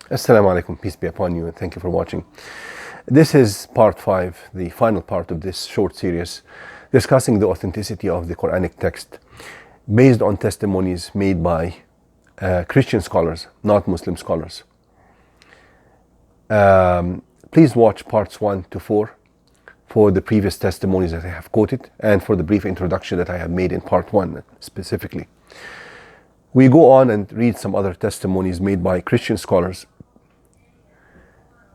Assalamu alaikum, peace be upon you, and thank you for watching. This is part 5, the final part of this short series, discussing the authenticity of the Quranic text based on testimonies made by Christian scholars, not Muslim scholars. Please watch parts 1 to 4 for the previous testimonies that I have quoted and for the brief introduction that I have made in part 1 specifically. We go on and read some other testimonies made by Christian scholars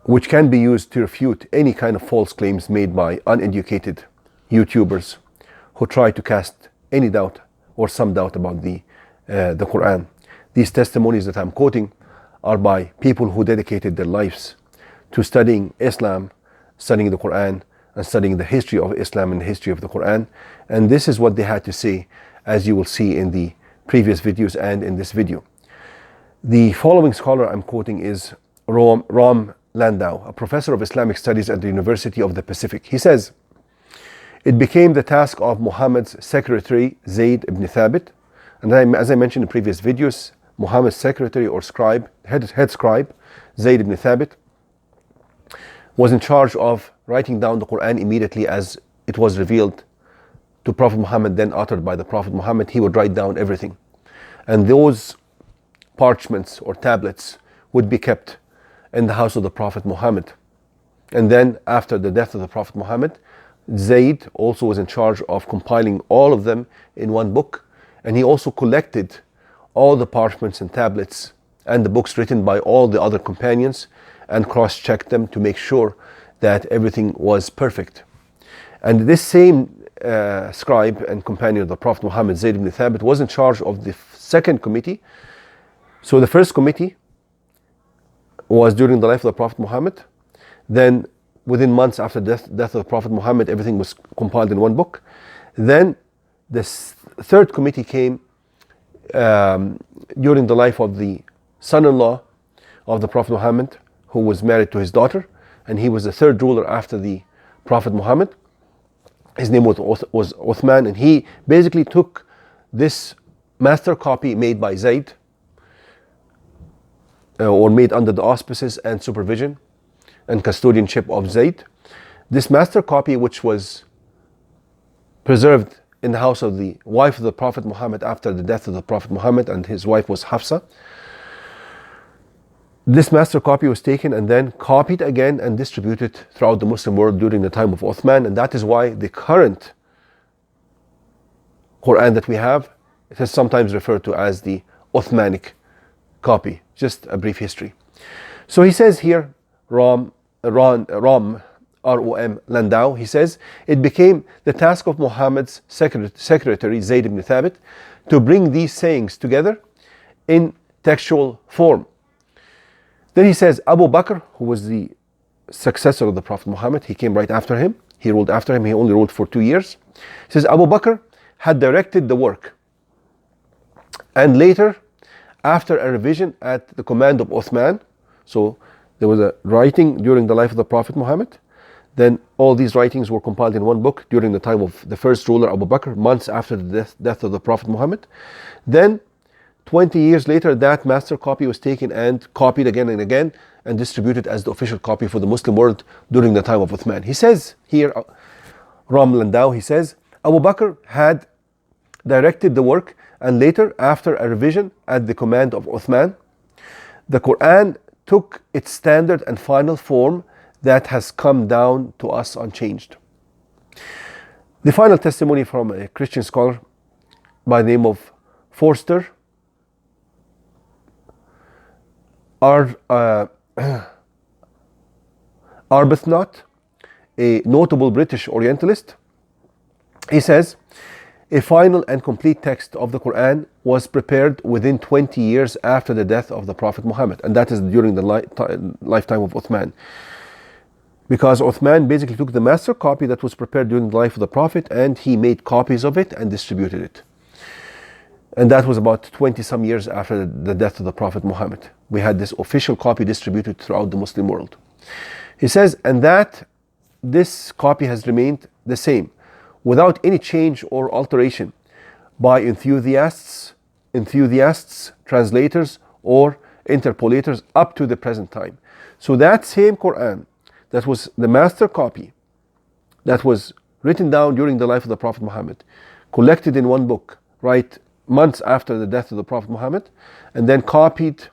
which can be used to refute any kind of false claims made by uneducated YouTubers who try to cast any doubt or some doubt about the Quran. These testimonies that I'm quoting are by people who dedicated their lives to studying Islam, studying the Quran, and studying the history of Islam and the history of the Quran. And this is what they had to say, as you will see in the previous videos and in this video. The following scholar I'm quoting is Ram Landau, a professor of Islamic studies at the University of the Pacific. He says, "It became the task of Muhammad's secretary Zayd ibn Thabit," and as I mentioned in previous videos, Muhammad's secretary or scribe, head scribe, Zayd ibn Thabit, was in charge of writing down the Quran immediately as it was revealed to Prophet Muhammad, then uttered by the Prophet Muhammad. He would write down everything. And those parchments or tablets would be kept in the house of the Prophet Muhammad. And then after the death of the Prophet Muhammad, Zayd also was in charge of compiling all of them in one book. And he also collected all the parchments and tablets and the books written by all the other companions and cross-checked them to make sure that everything was perfect. And this same scribe and companion of the Prophet Muhammad, Zayd ibn Thabit, was in charge of the second committee. So the first committee was during the life of the Prophet Muhammad. Then within months after the death of the Prophet Muhammad, everything was compiled in one book. Then the third committee came during the life of the son-in-law of the Prophet Muhammad, who was married to his daughter, and he was the third ruler after the Prophet Muhammad. His name was Uthman, and he basically took this master copy made by Zayd, or made under the auspices and supervision and custodianship of Zayd. This master copy, which was preserved in the house of the wife of the Prophet Muhammad after the death of the Prophet Muhammad, and his wife was Hafsa. This master copy was taken and then copied again and distributed throughout the Muslim world during the time of Uthman, and that is why the current Quran that we have, it is sometimes referred to as the Uthmanic copy. Just a brief history. So he says here, Ram R-O-M Landau, he says, "It became the task of Muhammad's secretary Zayd ibn Thabit to bring these sayings together in textual form." Then he says, Abu Bakr, who was the successor of the Prophet Muhammad, he came right after him. He ruled after him. He only ruled for 2 years. He says, Abu Bakr had directed the work. And later, after a revision at the command of Uthman, so there was a writing during the life of the Prophet Muhammad. Then all these writings were compiled in one book during the time of the first ruler, Abu Bakr, months after the death of the Prophet Muhammad. Then 20 years later, that master copy was taken and copied again and again and distributed as the official copy for the Muslim world during the time of Uthman. He says here, Ram Landau, he says, Abu Bakr had directed the work, and later, after a revision at the command of Uthman, the Quran took its standard and final form that has come down to us unchanged. The final testimony from a Christian scholar by the name of Forster Arbuthnot, a notable British Orientalist. He says, a final and complete text of the Quran was prepared within 20 years after the death of the Prophet Muhammad, and that is during the lifetime of Uthman. Because Uthman basically took the master copy that was prepared during the life of the Prophet and he made copies of it and distributed it. And that was about 20 some years after the death of the Prophet Muhammad. We had this official copy distributed throughout the Muslim world. He says, and that this copy has remained the same, without any change or alteration, by enthusiasts, translators, or interpolators up to the present time. So that same Quran that was the master copy, that was written down during the life of the Prophet Muhammad, collected in one book, right, months after the death of the Prophet Muhammad, and then copied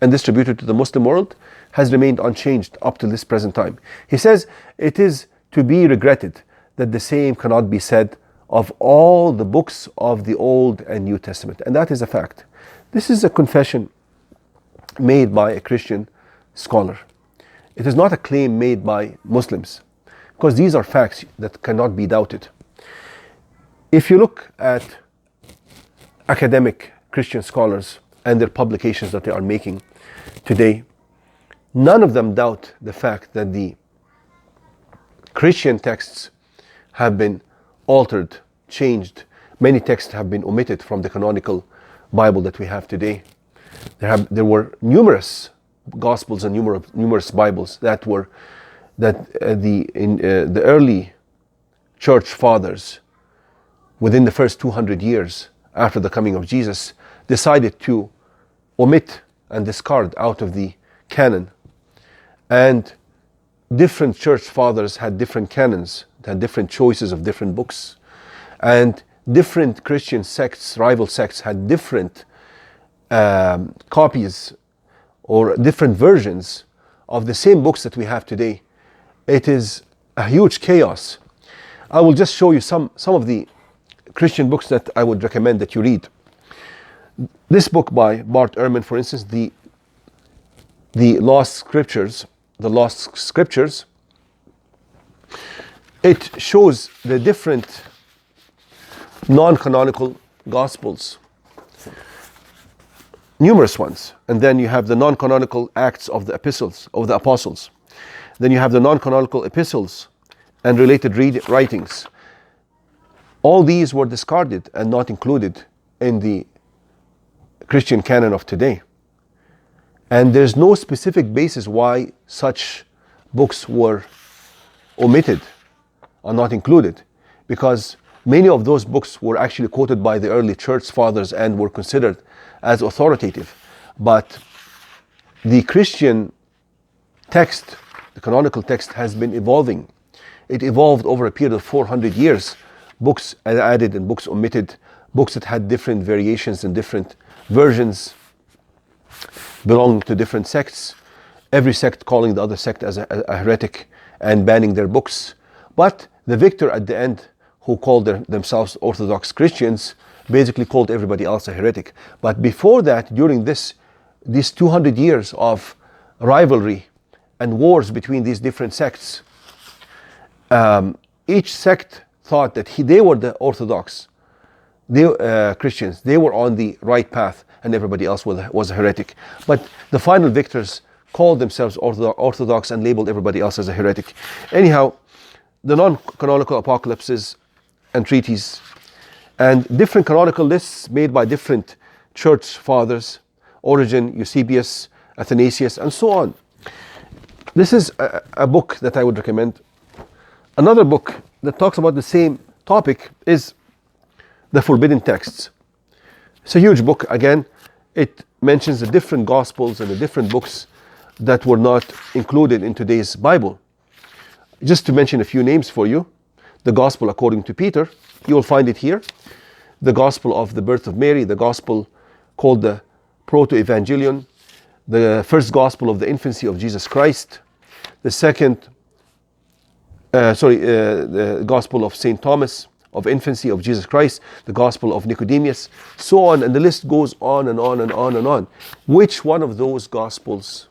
and distributed to the Muslim world, has remained unchanged up to this present time. He says it is to be regretted that the same cannot be said of all the books of the Old and New Testament. And that is a fact. This is a confession made by a Christian scholar. It is not a claim made by Muslims, because these are facts that cannot be doubted. If you look at academic Christian scholars and their publications that they are making today, none of them doubt the fact that the Christian texts have been altered, changed. Many texts have been omitted from the canonical Bible that we have today. There were numerous Gospels and numerous Bibles that the early church fathers, within the first 200 years after the coming of Jesus, decided to omit and discard out of the canon. And different church fathers had different canons, had different choices of different books, and different Christian sects, rival sects, had different copies or different versions of the same books that we have today. It is a huge chaos. I will just show you some of the Christian books that I would recommend that you read. This book by Bart Ehrman, for instance, the Lost Scriptures, it shows the different non-canonical Gospels, numerous ones. And then you have the non-canonical Acts of the Epistles of the Apostles. Then you have the non-canonical epistles and related writings. All these were discarded and not included in the Christian canon of today. And there's no specific basis why such books were omitted or not included, because many of those books were actually quoted by the early church fathers and were considered as authoritative. But the Christian text, the canonical text, has been evolving. It evolved over a period of 400 years. Books added and books omitted, books that had different variations and different versions, belonging to different sects, every sect calling the other sect as a heretic and banning their books. But the victor at the end, who called themselves Orthodox Christians, basically called everybody else a heretic. But before that, during these 200 years of rivalry and wars between these different sects, each sect thought that they were the Orthodox Christians. They were on the right path, and everybody else was a heretic. But the final victors called themselves Orthodox and labeled everybody else as a heretic. Anyhow, the non-canonical apocalypses and treaties and different canonical lists made by different church fathers, Origen, Eusebius, Athanasius, and so on. This is a book that I would recommend. Another book that talks about the same topic is The Forbidden Texts. It's a huge book. Again, it mentions the different Gospels and the different books that were not included in today's Bible. Just to mention a few names for you: the Gospel according to Peter, you will find it here. The Gospel of the birth of Mary, the Gospel called the Proto-Evangelion, the first Gospel of the infancy of Jesus Christ, the Gospel of St. Thomas, of infancy of Jesus Christ, the Gospel of Nicodemus, so on, and the list goes on and on and on and on. Which one of those Gospels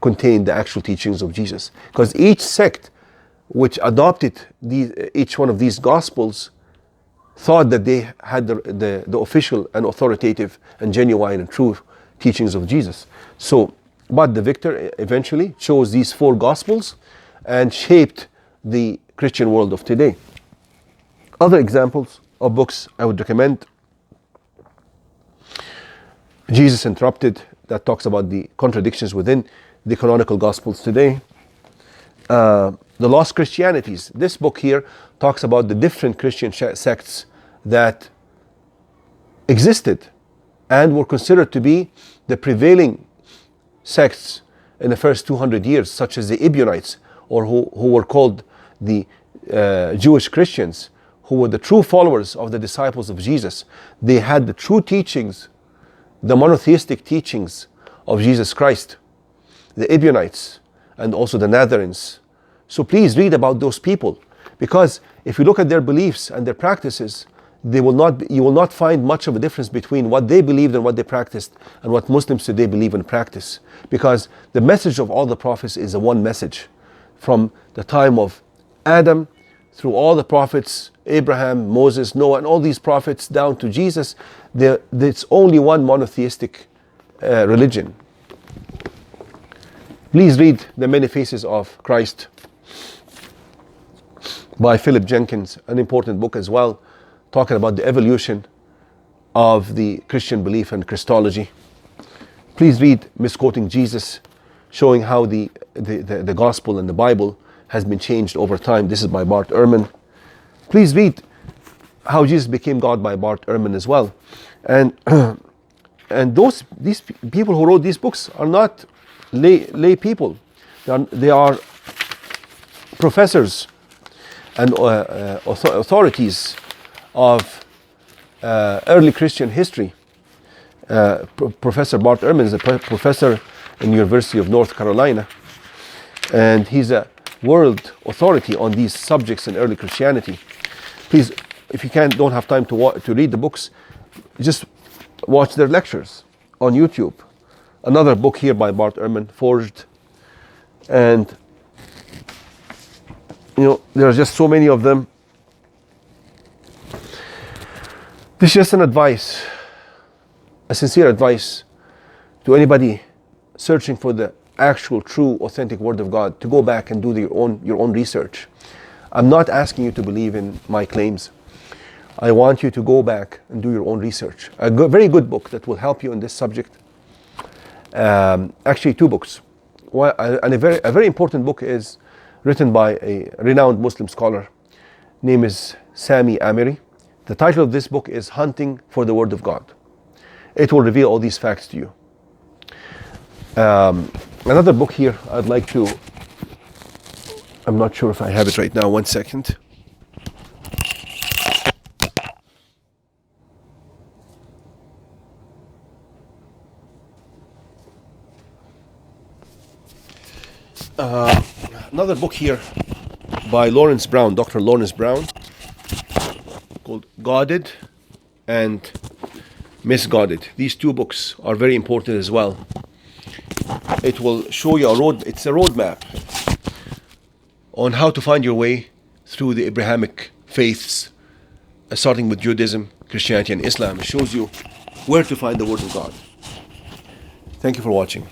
contained the actual teachings of Jesus? Because each sect which adopted each one of these Gospels thought that they had the official and authoritative and genuine and true teachings of Jesus. But the victor eventually chose these 4 Gospels and shaped the Christian world of today. Other examples of books I would recommend: Jesus Interrupted, that talks about the contradictions within the canonical Gospels today. The Lost Christianities. This book here talks about the different Christian sects that existed and were considered to be the prevailing sects in the first 200 years, such as the Ebionites, or who were called the Jewish Christians, who were the true followers of the disciples of Jesus. They had the true teachings, the monotheistic teachings of Jesus Christ. The Ebionites and also the Nazarenes. So please read about those people, because if you look at their beliefs and their practices, you will not find much of a difference between what they believed and what they practiced and what Muslims today believe and practice. Because the message of all the prophets is a one message. From the time of Adam through all the prophets, Abraham, Moses, Noah, and all these prophets down to Jesus, it's only one monotheistic religion. Please read The Many Faces of Christ by Philip Jenkins, an important book as well, talking about the evolution of the Christian belief and Christology. Please read Misquoting Jesus, showing how the gospel and the Bible has been changed over time. This is by Bart Ehrman. Please read How Jesus Became God by Bart Ehrman as well. And these people who wrote these books are not lay people. They are professors and authorities of early Christian history. Professor Bart Ehrman is a professor in the University of North Carolina, and he's a world authority on these subjects in early Christianity. Please, if you don't have time to read the books, just watch their lectures on YouTube. Another book here by Bart Ehrman, Forged. And there are just so many of them. This is just an advice, a sincere advice to anybody searching for the actual, true, authentic Word of God, to go back and do your own research. I'm not asking you to believe in my claims. I want you to go back and do your own research. A very good book that will help you in this subject. Actually, two books. And a very important book is written by a renowned Muslim scholar. Name is Sami Amiri. The title of this book is Hunting for the Word of God. It will reveal all these facts to you. Another book here I'd like to, I'm not sure if I have it right now, 1 second. Another book here by Lawrence Brown, Dr. Lawrence Brown, called Godded and Misguided. These two books are very important as well. It will show you it's a roadmap on how to find your way through the Abrahamic faiths, starting with Judaism, Christianity, and Islam. It shows you where to find the Word of God. Thank you for watching.